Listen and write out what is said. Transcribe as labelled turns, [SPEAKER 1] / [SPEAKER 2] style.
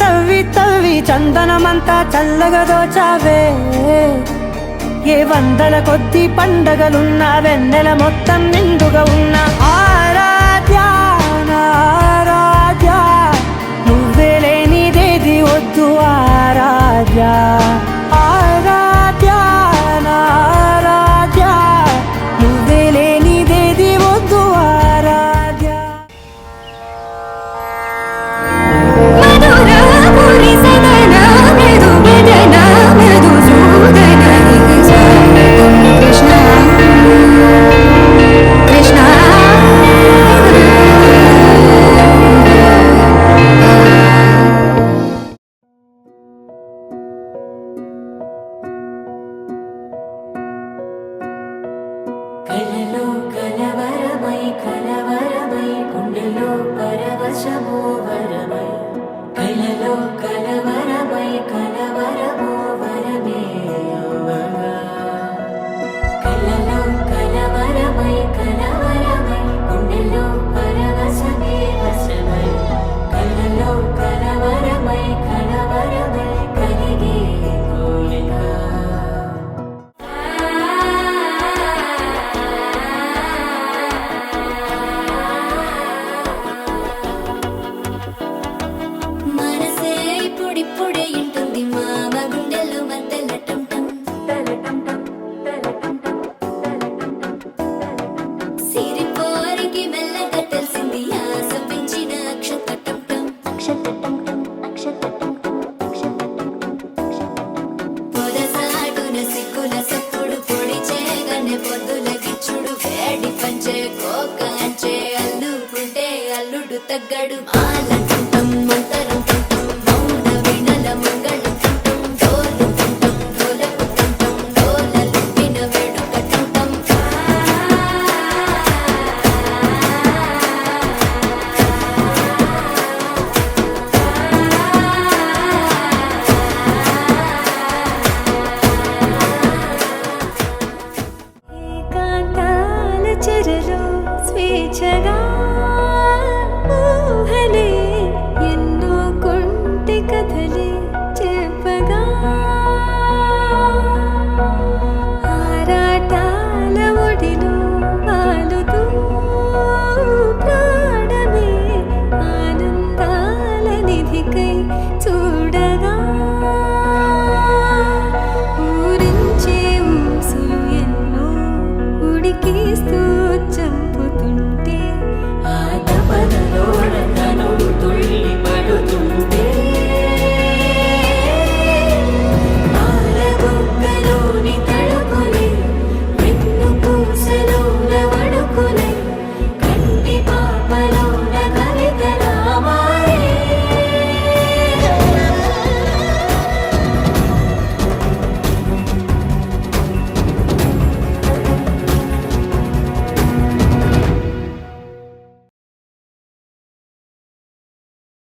[SPEAKER 1] తవ్వి తవ్వి చందనమంతా చల్లగా దోచావే ఏ వందల కొద్ది పండగలున్నా వెన్నెల మొత్తం నిండుగా ఉన్న ఆరాధ్యా ఆరాధ్యా నువ్వే లేనిదేది వద్దు ఆరాధ్యా ఆరాధ్యా ఆరాధ్యా నువ్వే లేనిదేది వద్దు ఆరాధ్యా
[SPEAKER 2] కలలో కలవరమై కలవరమై గుండెలో పరవశమో వరమై కలలో కలవరమై కలవరమో వరమే అవ్వగా కలలో కలవరమై కలవరమై గుండెలో పరవశమే వశమై కలలో కలవరమై కలవరమై కలిగే కోరిక ఇప్పుడే ఇంటుంది మామ గుండెల్లో మధ్యల టం సిరిపోరికి మెల్లగా తెలిసింది ఆశ పెంచిన పొదసాటున సిగ్గుల సప్పుడు పొడి చేయగానే పొద్దుల గిచ్చుడు వేడి పంచే కోక అంచే అల్లుకుంటే అల్లుడు తగ్గడు